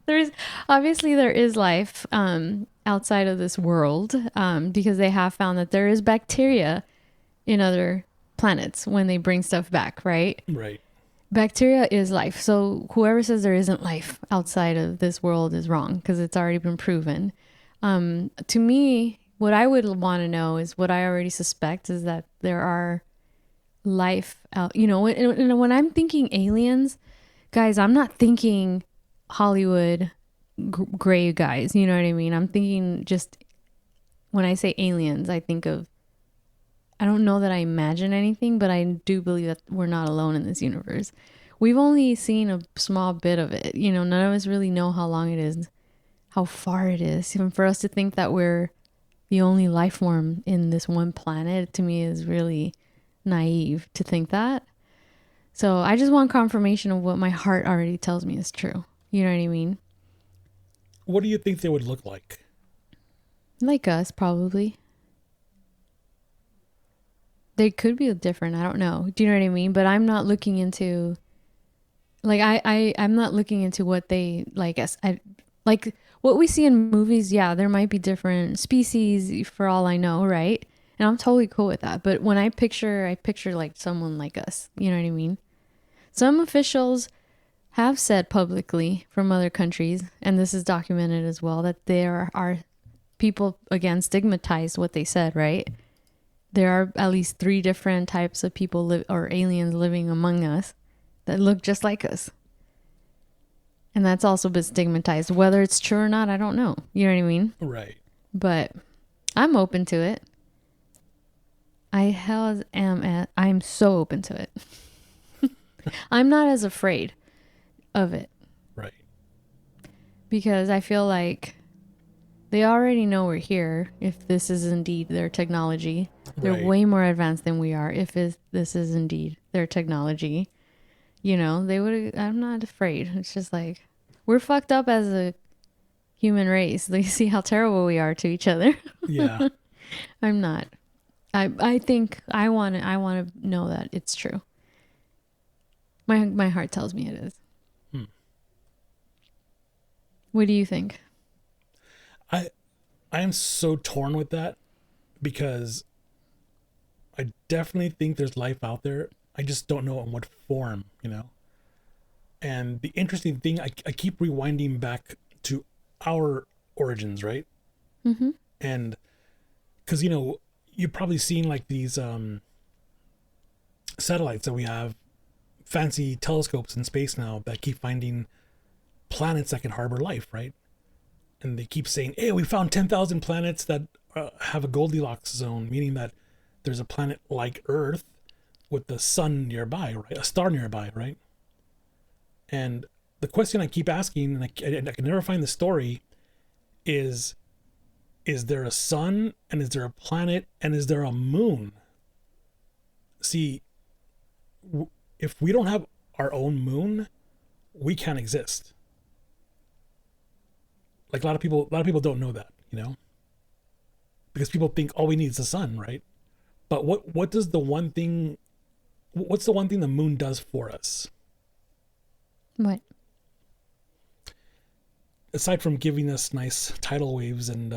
There is life outside of this world because they have found that there is bacteria in other planets when they bring stuff back, right? Right. Bacteria is life. So whoever says there isn't life outside of this world is wrong because it's already been proven. To me, what I would want to know is what I already suspect is that there are life out, you know, when I'm thinking aliens, guys, I'm not thinking Hollywood gray guys, you know what I mean? I'm thinking just when I say aliens, I think of, I don't know that I imagine anything, but I do believe that we're not alone in this universe. We've only seen a small bit of it. You know, none of us really know how long it is, how far it is. Even for us to think that we're the only life form in this one planet, to me is really naive to think that. So I just want confirmation of what my heart already tells me is true. You know what I mean? What do you think they would look like? Like us, probably. They could be different. I don't know. Do you know what I mean? But I'm not looking into, like, I'm not looking into what they, like, like what we see in movies. Yeah, there might be different species for all I know, right? And I'm totally cool with that. But when I picture like someone like us. You know what I mean? Some officials have said publicly from other countries, and this is documented as well, that there are people, again, stigmatized what they said, right? There are at least 3 different types of people or aliens living among us that look just like us. And that's also been stigmatized. Whether it's true or not, I don't know. You know what I mean? Right. But I'm open to it. I'm so open to it. I'm not as afraid of it. Right. Because I feel like they already know we're here if this is indeed their technology. They're way more advanced than we are if this is indeed their technology. You know, I'm not afraid. It's just like, we're fucked up as a human race. They see how terrible we are to each other. Yeah. I'm not. I think I want to know that it's true. My heart tells me it is. What do you think? I am so torn with that because I definitely think there's life out there. I just don't know in what form, you know? And the interesting thing, I keep rewinding back to our origins, right? Mm-hmm. And because, you know, you've probably seen like these satellites that we have, fancy telescopes in space now that keep finding planets that can harbor life, right? and they keep saying, hey, we found 10,000 planets that have a Goldilocks zone, meaning that there's a planet like Earth with the sun nearby, right? A star nearby, right? And the question I keep asking, and I can never find the story, is there a sun, and is there a planet, and is there a moon? See, if we don't have our own moon, we can't exist. Like a lot of people don't know that, you know, because people think all we need is the sun, right? But what does the one thing? What's the one thing the moon does for us? What? Aside from giving us nice tidal waves and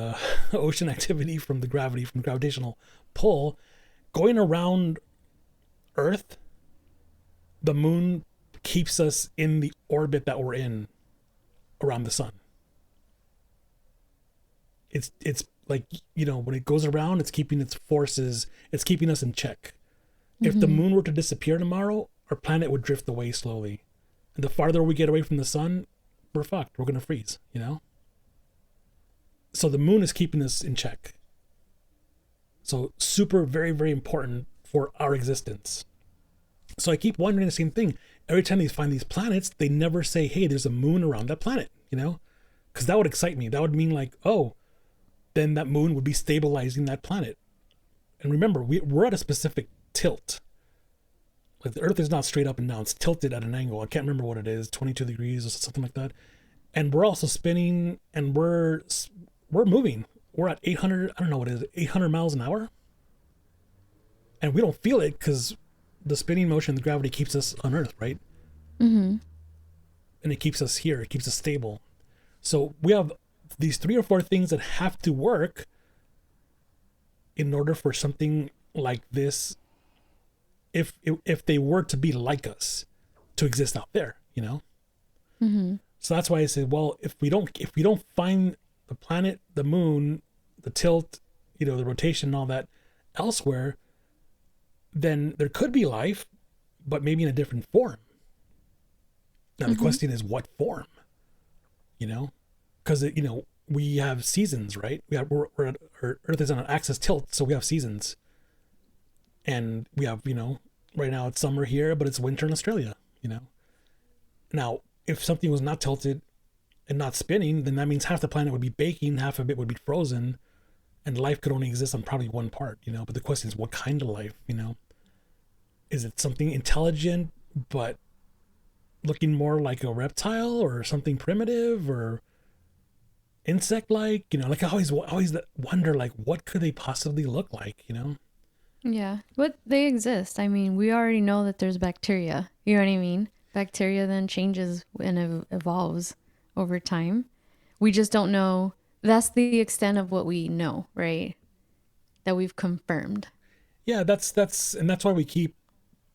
ocean activity from the gravitational pull, going around Earth, the moon keeps us in the orbit that we're in around the sun. It's like, you know, when it goes around, it's keeping its forces, it's keeping us in check. If the moon were to disappear tomorrow, our planet would drift away slowly. And the farther we get away from the sun, we're fucked. We're going to freeze, you know? So the moon is keeping us in check. So super, very, very important for our existence. So I keep wondering the same thing. Every time they find these planets, they never say, hey, there's a moon around that planet, you know? Because that would excite me. That would mean like, oh, then that moon would be stabilizing that planet. And remember, we're at a specific tilt. Like the Earth is not straight up and down. It's tilted at an angle. I can't remember what it is, 22 degrees or something like that. And we're also spinning, and we're moving. We're at 800, I don't know what it is, 800 miles an hour. And we don't feel it because the spinning motion, the gravity keeps us on Earth, right? Mm-hmm. And it keeps us here. It keeps us stable. So we have these 3 or 4 things that have to work in order for something like this, if they were to be like us, to exist out there, you know? Mm-hmm. So that's why I said, well, if we don't find the planet, the moon, the tilt, you know, the rotation and all that elsewhere, then there could be life, but maybe in a different form. Now the question is, what form? You know, because you know, we have seasons, right? Our Earth is on an axis tilt, so we have seasons, and we have, you know, right now it's summer here, but it's winter in Australia. You know, now if something was not tilted and not spinning, then that means half the planet would be baking, half of it would be frozen, and life could only exist on probably one part. You know, but the question is, what kind of life? You know, is it something intelligent but looking more like a reptile, or something primitive, or insect-like? You know, like I always wonder, like, what could they possibly look like? You know? Yeah, but they exist. I mean, we already know that there's bacteria. You know what I mean? Bacteria then changes and evolves over time. We just don't know. That's the extent of what we know, right? That we've confirmed. Yeah, that's why we keep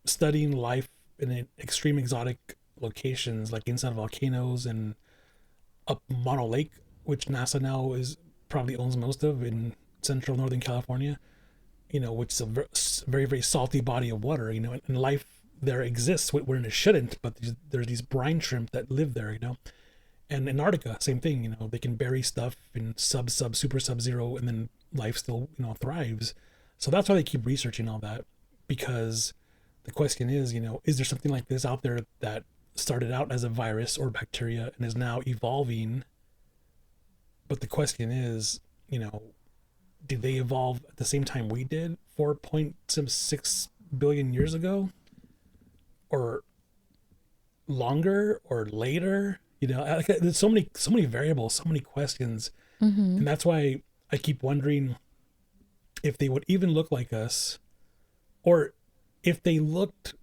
studying life in extreme exotic locations, like inside volcanoes and up Mono Lake, which NASA now probably owns most of, in central northern California. You know, which is a very, very salty body of water. You know, and life there exists wherein it shouldn't, but there's these brine shrimp that live there. You know, and Antarctica, same thing. You know, they can bury stuff in super sub-zero, and then life still, you know, thrives. So that's why they keep researching all that, because the question is, you know, is there something like this out there that started out as a virus or bacteria and is now evolving? But the question is, you know, did they evolve at the same time we did, 4.6 billion years ago, or longer, or later? You know, like, there's so many variables, so many questions, and that's why I keep wondering if they would even look like us, or if they looked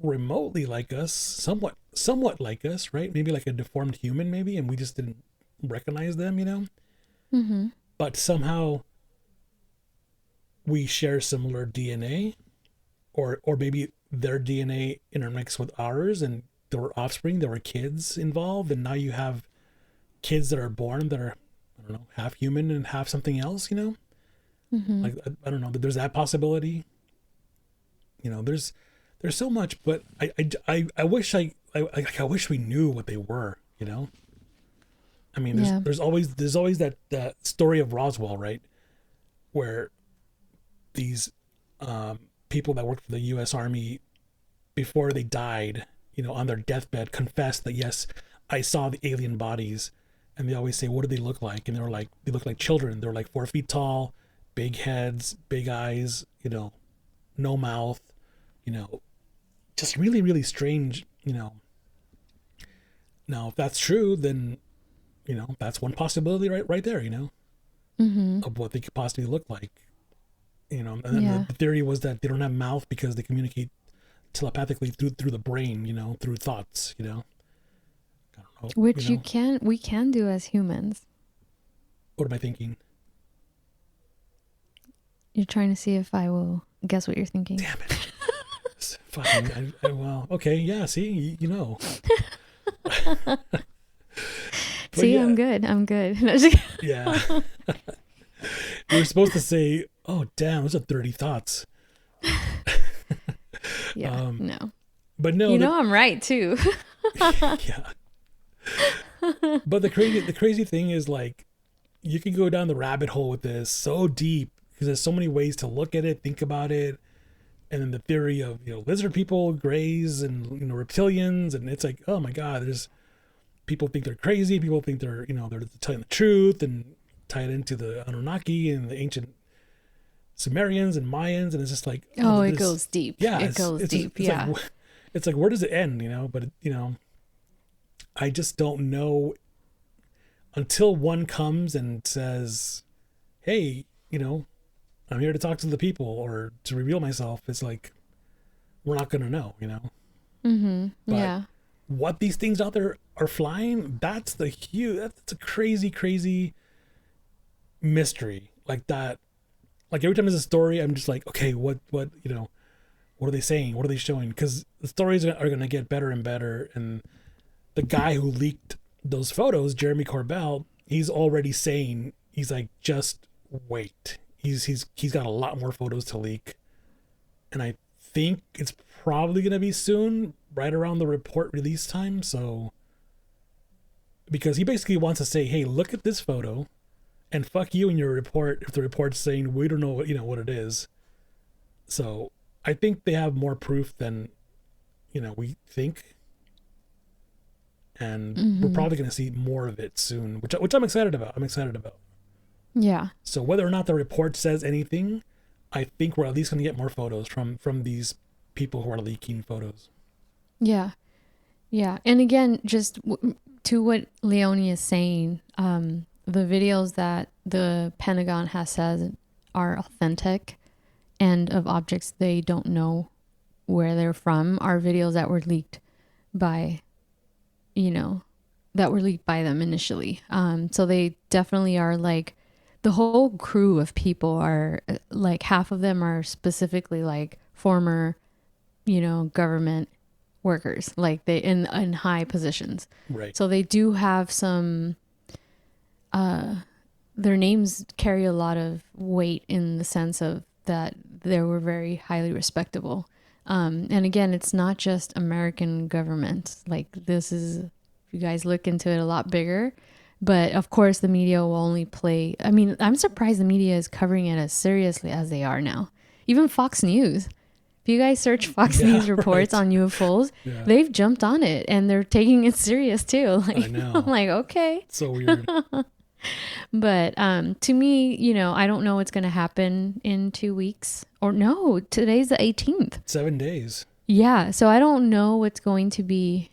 remotely like us, somewhat like us, right? Maybe like a deformed human, maybe, and we just didn't recognize them, you know? Mm-hmm. But somehow we share similar DNA, or maybe their DNA intermixed with ours, and there were offspring, there were kids involved, and now you have kids that are born that are, I don't know, half human and half something else, you know? Mm-hmm. Like, I don't know, but there's that possibility. You know, there's so much, but I wish we knew what they were, you know? I mean, there's always that story of Roswell, right? Where these people that worked for the U.S. Army, before they died, on their deathbed, confessed that, yes, I saw the alien bodies. And they always say, what do they look like? And they look like children. They're like 4 feet tall, big heads, big eyes, no mouth, just really, really strange, Now, if that's true, then, that's one possibility right there, of what they could possibly look like. And then the theory was that they don't have mouth because they communicate telepathically through the brain, through thoughts, I don't know. Which we can do as humans. What am I thinking? You're trying to see if I will guess what you're thinking. Damn it. Fucking, well, okay, yeah, see, See, yeah. I'm good. Yeah. You were supposed to say, oh, damn, those are 30 thoughts. Yeah, no. But no. I'm right, too. Yeah. But the crazy thing is, like, you can go down the rabbit hole with this so deep because there's so many ways to look at it, think about it. And then the theory of, lizard people, grays, and, reptilians. And it's like, oh my God, there's people think they're crazy. People think they're telling the truth, and tie it into the Anunnaki and the ancient Sumerians and Mayans. And it's just like, it goes deep. Yeah. It goes deep. Yeah. It's like, where does it end? But, I just don't know until one comes and says, hey, I'm here to talk to the people or to reveal myself. It's like, we're not going to know, Mm-hmm. But yeah. what these things out there are flying, that's a crazy, crazy mystery. Like that. Like every time there's a story, I'm just like, okay, what are they saying? What are they showing? Because the stories are going to get better and better. And the guy who leaked those photos, Jeremy Corbell, he's already saying, he's like, just wait. He's got a lot more photos to leak. And I think it's probably going to be soon, right around the report release time. So, because he basically wants to say, hey, look at this photo and fuck you in your report if the report's saying we don't know what it is. So I think they have more proof than, we think. And we're probably going to see more of it soon, which I'm excited about. Yeah. So whether or not the report says anything, I think we're at least going to get more photos from these people who are leaking photos. Yeah. Yeah. And again, just to what Leonie is saying, the videos that the Pentagon has said are authentic and of objects they don't know where they're from are videos that were leaked by, them initially. So they definitely are like, the whole crew of people are like, half of them are specifically like former, government workers, like they in high positions. Right. So they do have some, their names carry a lot of weight in the sense of that they were very highly respectable. And again, it's not just American government. Like this is, if you guys look into it, a lot bigger. But of course, the media will only play. I mean, I'm surprised the media is covering it as seriously as they are now. Even Fox News. If you guys search Fox News reports on UFOs, they've jumped on it and they're taking it serious too. Like, I know. I'm like, okay. So weird. But to me, I don't know what's going to happen in 2 weeks. Or no, today's the 18th. 7 days. Yeah. So I don't know what's going to be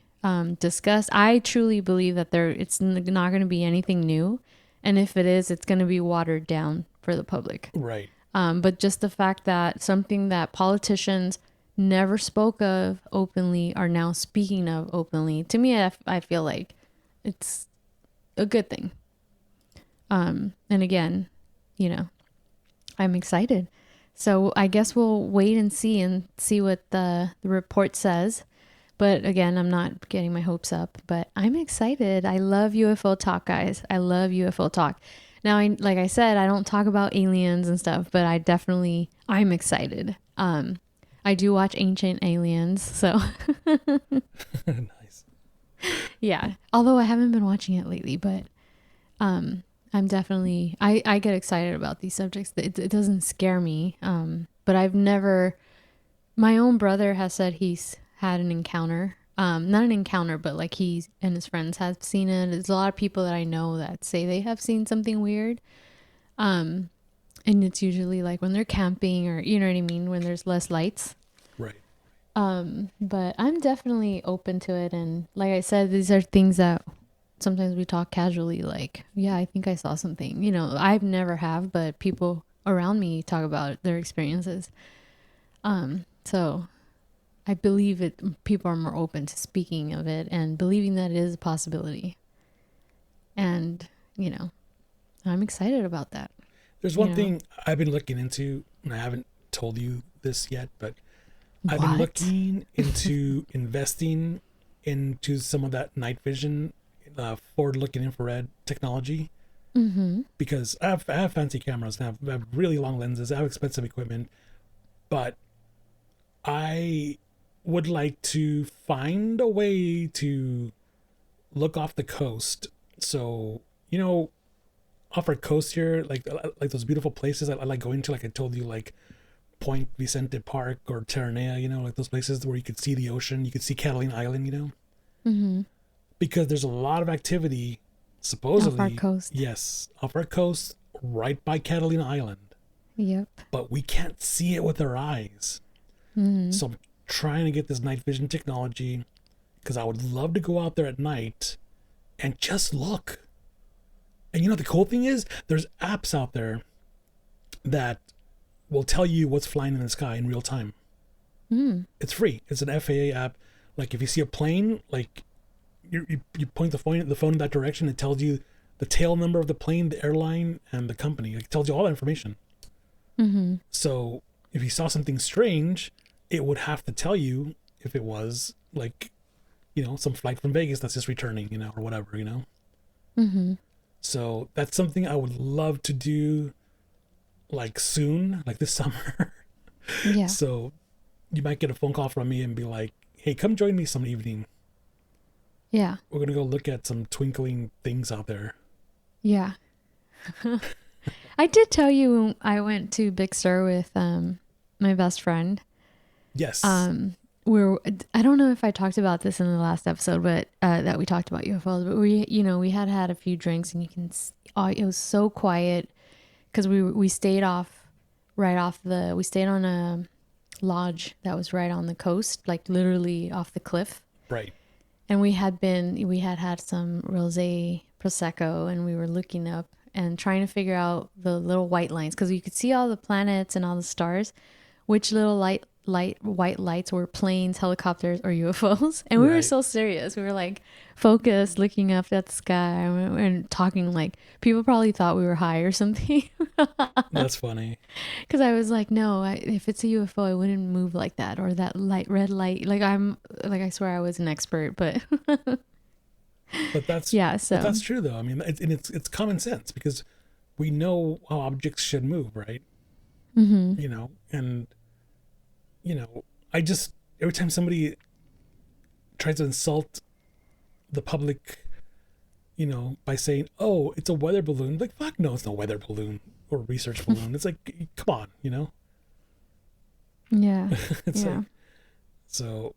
discussed. I truly believe that it's not going to be anything new, and if it is, it's going to be watered down for the public. Right. But just the fact that something that politicians never spoke of openly are now speaking of openly, to me, I feel like it's a good thing. And again, I'm excited. So I guess we'll wait and see what the report says. But again, I'm not getting my hopes up, but I'm excited. I love UFO talk, guys. I love UFO talk. Now, like I said, I don't talk about aliens and stuff, but I'm excited. I do watch Ancient Aliens, so. Nice. Yeah. Although I haven't been watching it lately, but I'm definitely, I get excited about these subjects. It doesn't scare me. But I've never, my own brother has said he's had an encounter. Not an encounter, but like he and his friends have seen it. There's a lot of people that I know that say they have seen something weird. And it's usually like when they're camping or, you know what I mean? When there's less lights. Right. But I'm definitely open to it. And like I said, these are things that sometimes we talk casually, like, yeah, I think I saw something, you know, I've never have, but people around me talk about their experiences. So I believe people are more open to speaking of it and believing that it is a possibility. And, you know, I'm excited about that. There's one thing I've been looking into, and I haven't told you this yet, but I've been looking into investing into some of that night vision, forward-looking infrared technology. Mm-hmm. Because I have fancy cameras and I have really long lenses. I have expensive equipment, but I would like to find a way to look off the coast. So, you know, off our coast here, like those beautiful places I like going to, like I told you, like Point Vicente Park or Terranea, you know, like those places where you could see the ocean, you could see Catalina Island, you know, mm-hmm. because there's a lot of activity supposedly off our coast. Yes, off our coast, right by Catalina Island. Yep. But we can't see it with our eyes. Mm-hmm. So I'm trying to get this night vision technology because I would love to go out there at night and just look. And you know, the cool thing is there's apps out there that will tell you what's flying in the sky in real time. Mm. It's free. It's an FAA app. Like if you see a plane, like you point the phone in that direction, it tells you the tail number of the plane, the airline, and the company. It tells you all that information. Mm-hmm. So if you saw something strange, it would have to tell you if it was like, you know, some flight from Vegas that's just returning, you know, or whatever, you know. Mm-hmm. So that's something I would love to do, like soon, like this summer. Yeah. So you might get a phone call from me and be like, hey, come join me some evening. Yeah. We're going to go look at some twinkling things out there. Yeah. I did tell you I went to Big Sur with my best friend. Yes. I don't know if I talked about this in the last episode, but that we talked about UFOs, but we had a few drinks and you can it was so quiet because we stayed we stayed on a lodge that was right on the coast, like literally off the cliff. Right. And we had had some rosé prosecco and we were looking up and trying to figure out the little white lines because you could see all the planets and all the stars, which little white lights were planes, helicopters, or UFOs. And we were so serious. We were like focused, looking up at the sky and talking like people probably thought we were high or something. That's funny. Because I was like, no, if it's a UFO, I wouldn't move like that or that red light. Like I swear I was an expert, but. But that's So but that's true though. I mean, it's common sense because we know how objects should move, right? Mm-hmm. You know, and you know, every time somebody tries to insult the public, you know, by saying, "Oh, it's a weather balloon," like, fuck no, it's no weather balloon or research balloon. It's like, come on, you know? Yeah. It's like, so.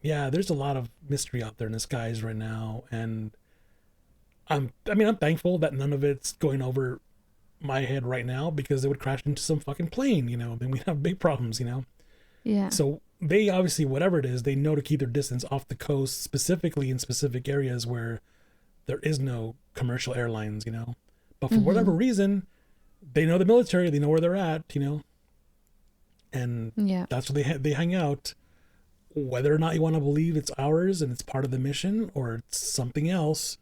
Yeah, there's a lot of mystery out there in the skies right now, and I'm thankful that none of it's going over my head right now because it would crash into some fucking plane, you know, then we'd have big problems, you know. Yeah. So they obviously, whatever it is, they know to keep their distance off the coast, specifically in specific areas where there is no commercial airlines, you know. But for whatever reason, they know the military, they know where they're at, you know, and that's where they hang out. Whether or not you want to believe it's ours and it's part of the mission or it's something else,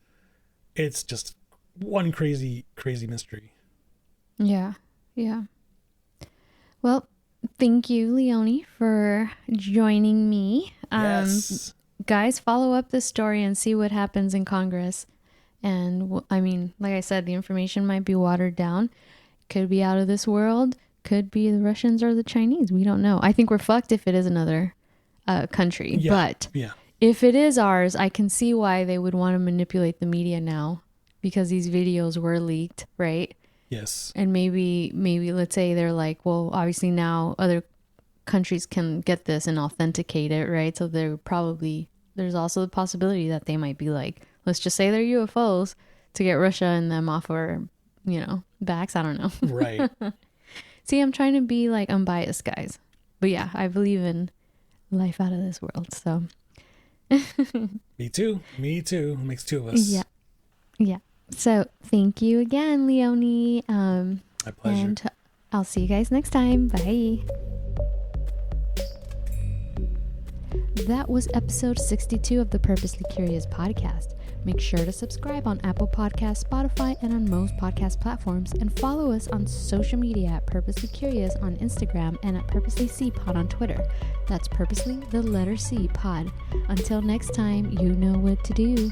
it's just one crazy, crazy mystery. Yeah. Yeah. Well, thank you, Leonie, for joining me. Yes. Guys, follow up this story and see what happens in Congress. And I mean, like I said, the information might be watered down. Could be out of this world. Could be the Russians or the Chinese. We don't know. I think we're fucked if it is another country. Yeah. But if it is ours, I can see why they would want to manipulate the media now because these videos were leaked, right? Yes. And maybe let's say they're like, well, obviously now other countries can get this and authenticate it, right? So there's also the possibility that they might be like, let's just say they're UFOs to get Russia and them off our, backs. I don't know. Right. See, I'm trying to be like unbiased, guys. But yeah, I believe in life out of this world. So Me too. It makes two of us. Yeah. So thank you again, Leonie. My pleasure. And I'll see you guys next time. Bye. That was episode 62 of the Purposely Curious podcast. Make sure to subscribe on Apple Podcasts, Spotify, and on most podcast platforms, and follow us on social media at Purposely Curious on Instagram and at Purposely C Pod on Twitter. That's Purposely, the letter C, Pod. Until next time, you know what to do.